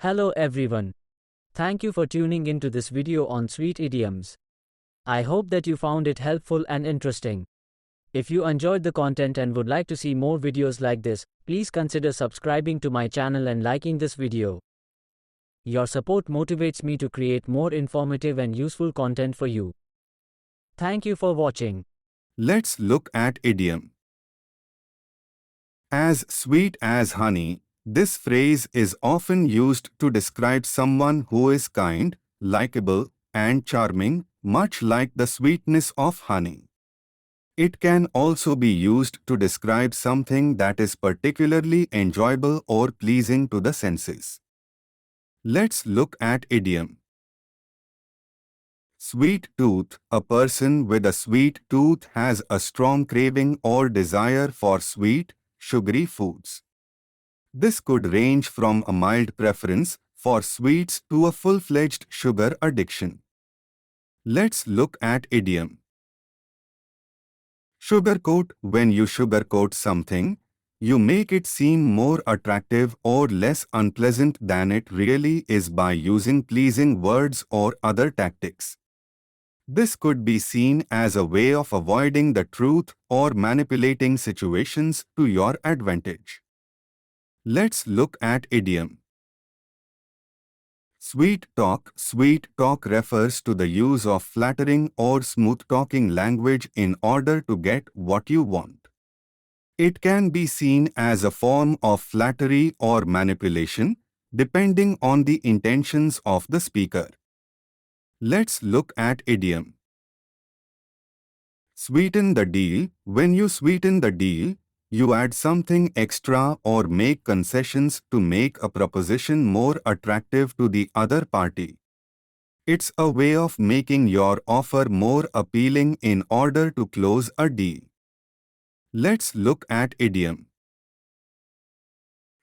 Hello everyone. Thank you for tuning into this video on sweet idioms. I hope that you found it helpful and interesting. If you enjoyed the content and would like to see more videos like this, please consider subscribing to my channel and liking this video. Your support motivates me to create more informative and useful content for you. Thank you for watching. Let's look at idiom. As sweet as honey, this phrase is often used to describe someone who is kind, likable, and charming, much like the sweetness of honey. It can also be used to describe something that is particularly enjoyable or pleasing to the senses. Let's look at idiom. Sweet tooth. A person with a sweet tooth has a strong craving or desire for sweet, sugary foods. This could range from a mild preference for sweets to a full-fledged sugar addiction. Let's look at idiom. Sugarcoat. When you sugarcoat something, you make it seem more attractive or less unpleasant than it really is by using pleasing words or other tactics. This could be seen as a way of avoiding the truth or manipulating situations to your advantage. Let's look at idiom. Sweet talk. Sweet talk refers to the use of flattering or smooth-talking language in order to get what you want. It can be seen as a form of flattery or manipulation, depending on the intentions of the speaker. Let's look at idiom. Sweeten the deal. When you sweeten the deal, you add something extra or make concessions to make a proposition more attractive to the other party. It's a way of making your offer more appealing in order to close a deal. Let's look at idiom.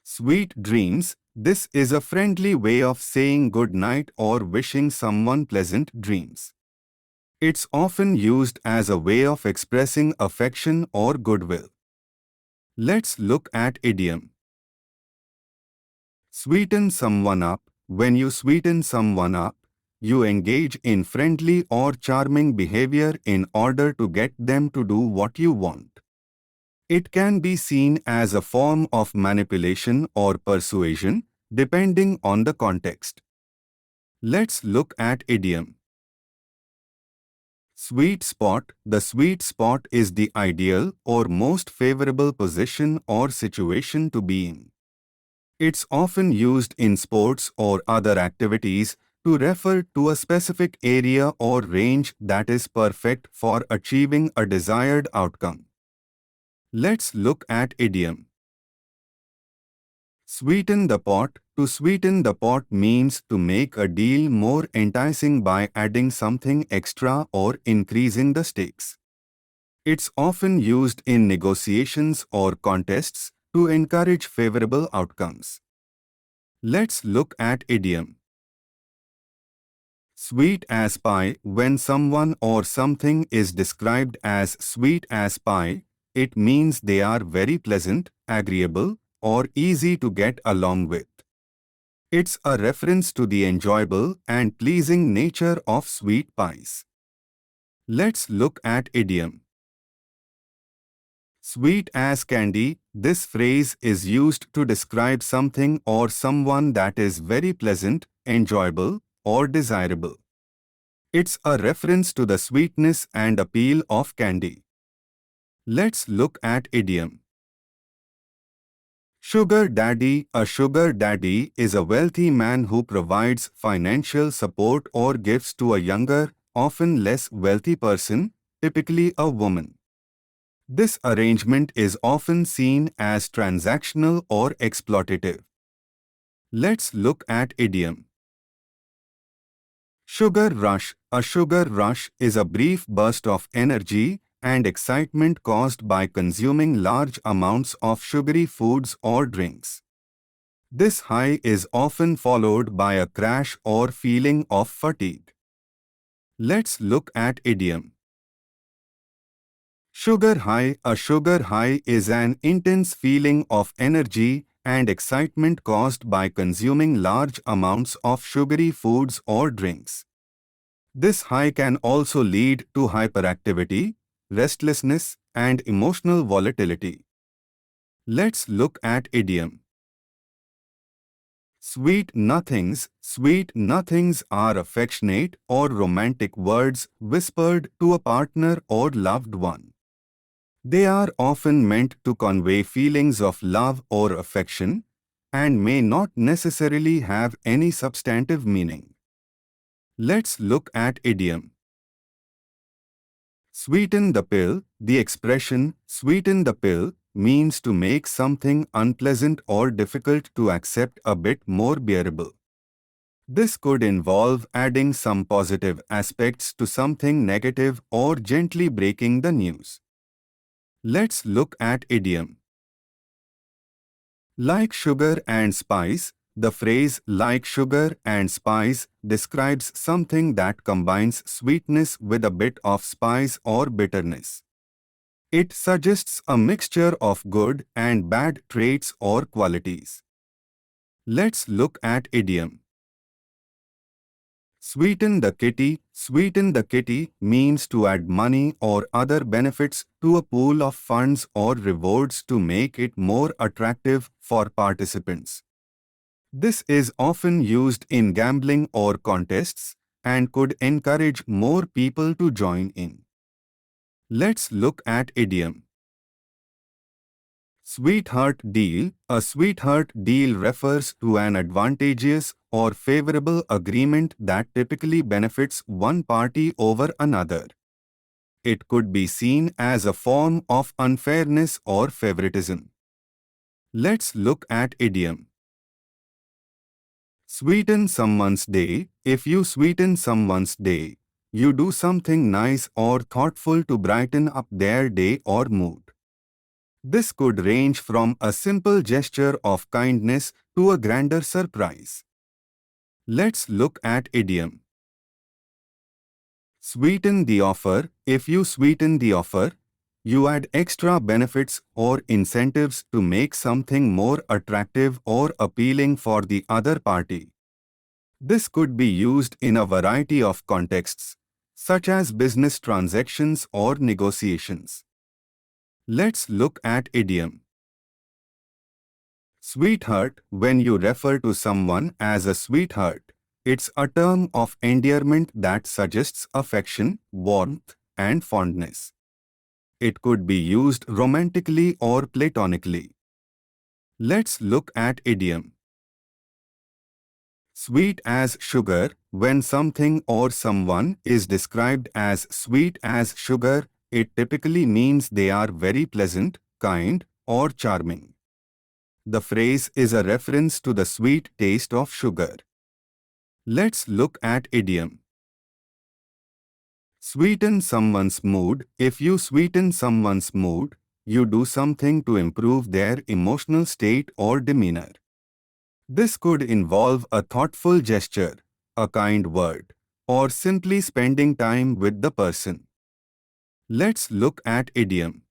Sweet dreams. This is a friendly way of saying good night or wishing someone pleasant dreams. It's often used as a way of expressing affection or goodwill. Let's look at idiom. Sweeten someone up. When you sweeten someone up, you engage in friendly or charming behavior in order to get them to do what you want. It can be seen as a form of manipulation or persuasion, depending on the context. Let's look at idiom. Sweet spot. The sweet spot is the ideal or most favorable position or situation to be in. It's often used in sports or other activities to refer to a specific area or range that is perfect for achieving a desired outcome. Let's look at idiom. Sweeten the pot. To sweeten the pot means to make a deal more enticing by adding something extra or increasing the stakes. It's often used in negotiations or contests to encourage favorable outcomes. Let's look at idiom. Sweet as pie. When someone or something is described as sweet as pie, it means they are very pleasant, agreeable, or easy to get along with. It's a reference to the enjoyable and pleasing nature of sweet pies. Let's look at idiom. Sweet as candy. This phrase is used to describe something or someone that is very pleasant, enjoyable, or desirable. It's a reference to the sweetness and appeal of candy. Let's look at idiom. Sugar daddy. A sugar daddy is a wealthy man who provides financial support or gifts to a younger, often less wealthy person, typically a woman. This arrangement is often seen as transactional or exploitative. Let's look at idiom. Sugar rush. A sugar rush is a brief burst of energy and excitement caused by consuming large amounts of sugary foods or drinks. This high is often followed by a crash or feeling of fatigue. Let's look at idiom. Sugar high. A sugar high is an intense feeling of energy and excitement caused by consuming large amounts of sugary foods or drinks. This high can also lead to hyperactivity, restlessness, and emotional volatility. Let's look at idiom. Sweet nothings. Sweet nothings are affectionate or romantic words whispered to a partner or loved one. They are often meant to convey feelings of love or affection and may not necessarily have any substantive meaning. Let's look at idiom. Sweeten the pill. The expression sweeten the pill means to make something unpleasant or difficult to accept a bit more bearable. This could involve adding some positive aspects to something negative or gently breaking the news. Let's look at idiom. Like sugar and spice. The phrase like sugar and spice describes something that combines sweetness with a bit of spice or bitterness. It suggests a mixture of good and bad traits or qualities. Let's look at idiom. Sweeten the kitty. Sweeten the kitty means to add money or other benefits to a pool of funds or rewards to make it more attractive for participants. This is often used in gambling or contests and could encourage more people to join in. Let's look at idiom. Sweetheart deal. A sweetheart deal refers to an advantageous or favorable agreement that typically benefits one party over another. It could be seen as a form of unfairness or favoritism. Let's look at idiom. Sweeten someone's day. If you sweeten someone's day, you do something nice or thoughtful to brighten up their day or mood. This could range from a simple gesture of kindness to a grander surprise. Let's look at idiom. Sweeten the offer. If you sweeten the offer, you add extra benefits or incentives to make something more attractive or appealing for the other party. This could be used in a variety of contexts, such as business transactions or negotiations. Let's look at idiom. Sweetheart. When you refer to someone as a sweetheart, it's a term of endearment that suggests affection, warmth, and fondness. It could be used romantically or platonically. Let's look at idiom. Sweet as sugar. When something or someone is described as sweet as sugar, it typically means they are very pleasant, kind, or charming. The phrase is a reference to the sweet taste of sugar. Let's look at idiom. Sweeten someone's mood. If you sweeten someone's mood, you do something to improve their emotional state or demeanor. This could involve a thoughtful gesture, a kind word, or simply spending time with the person. Let's look at idiom.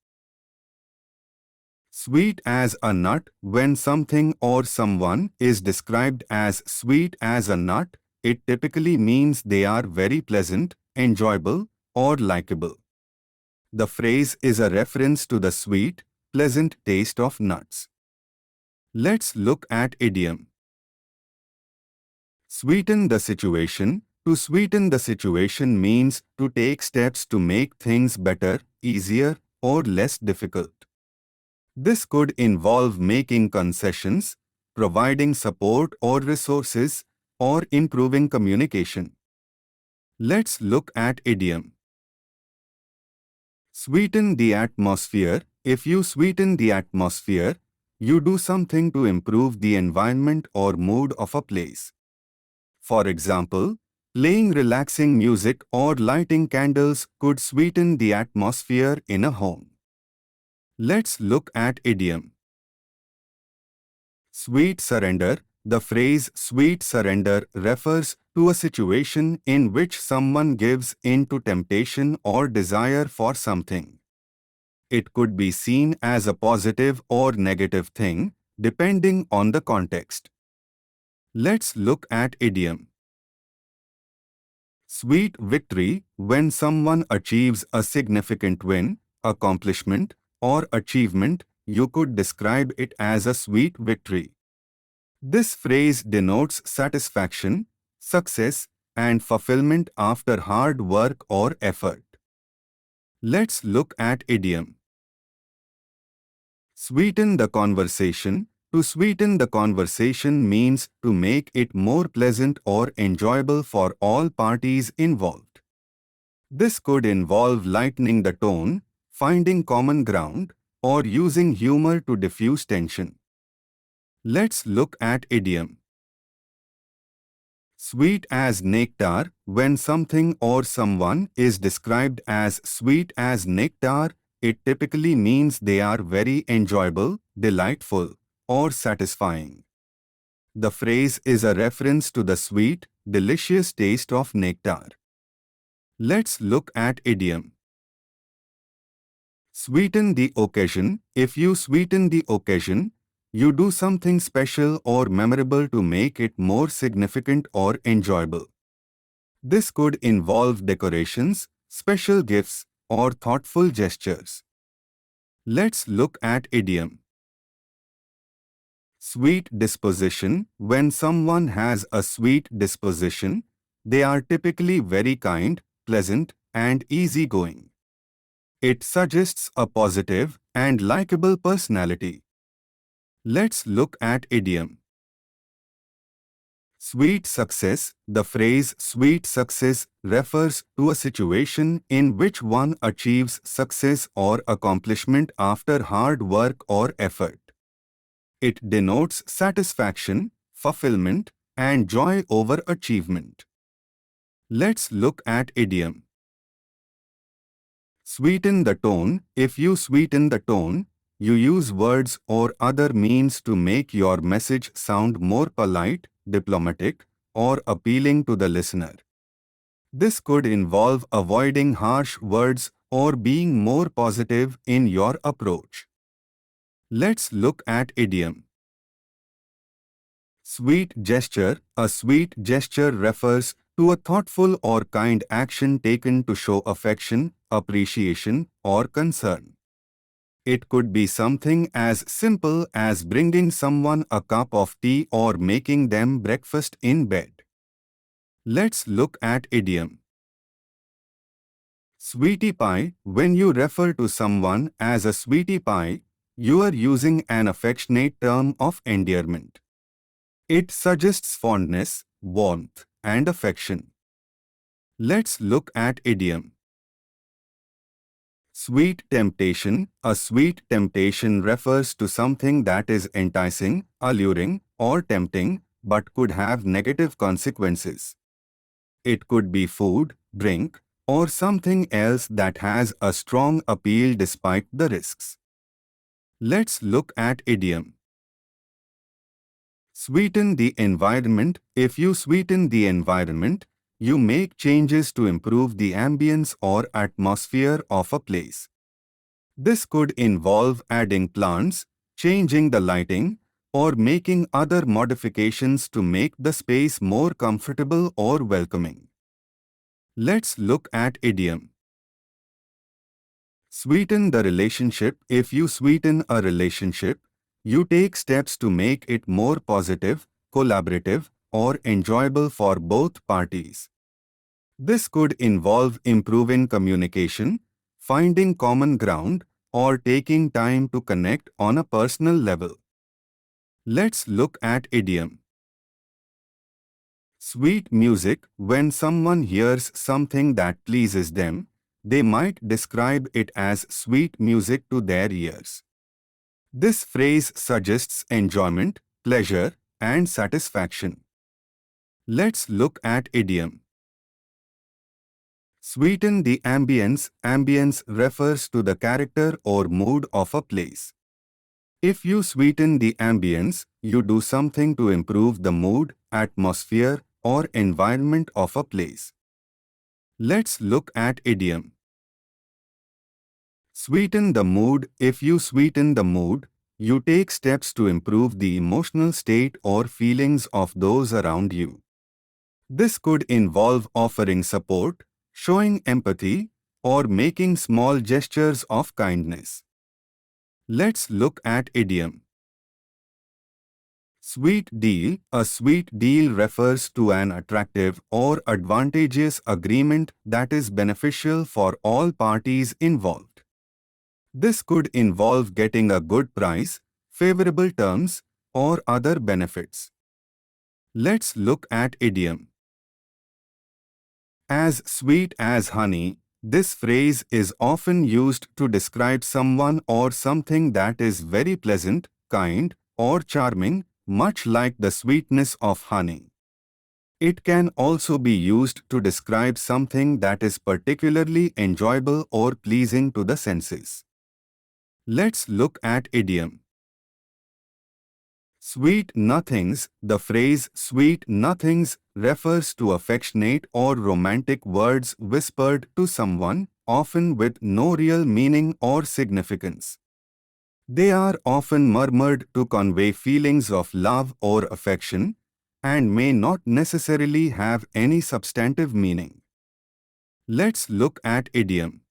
Sweet as a nut. When something or someone is described as sweet as a nut, it typically means they are very pleasant, enjoyable, or likable. The phrase is a reference to the sweet, pleasant taste of nuts. Let's look at idiom. Sweeten the situation. To sweeten the situation means to take steps to make things better, easier, or less difficult. This could involve making concessions, providing support or resources, or improving communication. Let's look at idiom. Sweeten the atmosphere. If you sweeten the atmosphere, you do something to improve the environment or mood of a place. For example, playing relaxing music or lighting candles could sweeten the atmosphere in a home. Let's look at idiom. Sweet surrender. The phrase sweet surrender refers to a situation in which someone gives in to temptation or desire for something. It could be seen as a positive or negative thing, depending on the context. Let's look at idiom. Sweet victory: when someone achieves a significant win, accomplishment, or achievement, you could describe it as a sweet victory. This phrase denotes satisfaction, success, and fulfillment after hard work or effort. Let's look at idiom. Sweeten the conversation. To sweeten the conversation means to make it more pleasant or enjoyable for all parties involved. This could involve lightening the tone, finding common ground, or using humor to diffuse tension. Let's look at idiom. Sweet as nectar: when something or someone is described as sweet as nectar, it typically means they are very enjoyable, delightful, or satisfying. The phrase is a reference to the sweet, delicious taste of nectar. Let's look at idiom. Sweeten the occasion. If you sweeten the occasion, you do something special or memorable to make it more significant or enjoyable. This could involve decorations, special gifts, or thoughtful gestures. Let's look at idiom. Sweet disposition: when someone has a sweet disposition, they are typically very kind, pleasant, and easygoing. It suggests a positive and likable personality. Let's look at idiom. Sweet success: the phrase sweet success refers to a situation in which one achieves success or accomplishment after hard work or effort. It denotes satisfaction, fulfillment, and joy over achievement. Let's look at idiom. Sweeten the tone: if you sweeten the tone, you use words or other means to make your message sound more polite, diplomatic, or appealing to the listener. This could involve avoiding harsh words or being more positive in your approach. Let's look at idiom. Sweet gesture: a sweet gesture refers to a thoughtful or kind action taken to show affection, appreciation, or concern. It could be something as simple as bringing someone a cup of tea or making them breakfast in bed. Let's look at idiom. Sweetie pie: when you refer to someone as a sweetie pie, you are using an affectionate term of endearment. It suggests fondness, warmth, and affection. Let's look at idiom. Sweet temptation: a sweet temptation refers to something that is enticing, alluring, or tempting, but could have negative consequences. It could be food, drink, or something else that has a strong appeal despite the risks. Let's look at idiom. Sweeten the environment: if you sweeten the environment, you make changes to improve the ambience or atmosphere of a place. This could involve adding plants, changing the lighting, or making other modifications to make the space more comfortable or welcoming. Let's look at idiom. Sweeten the relationship: if you sweeten a relationship, you take steps to make it more positive, collaborative, or enjoyable for both parties. This could involve improving communication, finding common ground, or taking time to connect on a personal level. Let's look at idiom. Sweet music: when someone hears something that pleases them, they might describe it as sweet music to their ears. This phrase suggests enjoyment, pleasure, and satisfaction. Let's look at idiom. Sweeten the ambience: ambience refers to the character or mood of a place. If you sweeten the ambience, you do something to improve the mood, atmosphere, or environment of a place. Let's look at idiom. Sweeten the mood: if you sweeten the mood, You take steps to improve the emotional state or feelings of those around you. This could involve offering support, showing empathy, or making small gestures of kindness. Let's look at idiom. Sweet deal. A sweet deal refers to an attractive or advantageous agreement that is beneficial for all parties involved. This could involve getting a good price, favorable terms, or other benefits. Let's look at idiom. As sweet as honey, this phrase is often used to describe someone or something that is very pleasant, kind, or charming, much like the sweetness of honey. It can also be used to describe something that is particularly enjoyable or pleasing to the senses. Let's look at idiom. Sweet nothings. The phrase sweet nothings refers to affectionate or romantic words whispered to someone, often with no real meaning or significance. They are often murmured to convey feelings of love or affection, and may not necessarily have any substantive meaning. Let's look at idiom.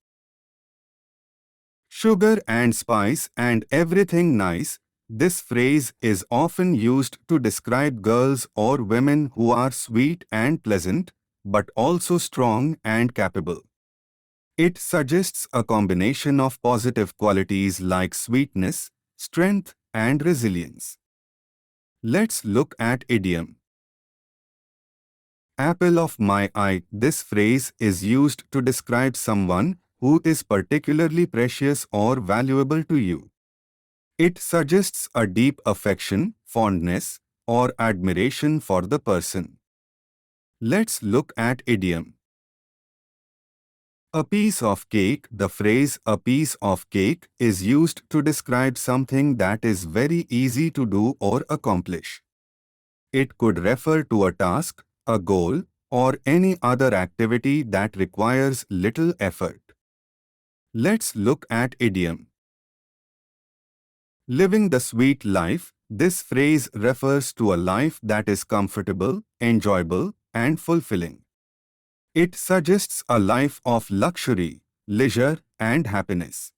Sugar and spice and everything nice. This phrase is often used to describe girls or women who are sweet and pleasant, but also strong and capable. It suggests a combination of positive qualities like sweetness, strength, and resilience. Let's look at idiom. Apple of my eye. This phrase is used to describe someone who is particularly precious or valuable to you. It suggests a deep affection, fondness, or admiration for the person. Let's look at idiom. A piece of cake. The phrase a piece of cake is used to describe something that is very easy to do or accomplish. It could refer to a task, a goal, or any other activity that requires little effort. Let's look at idiom. Living the sweet life. This phrase refers to a life that is comfortable, enjoyable, and fulfilling. It suggests a life of luxury, leisure, and happiness.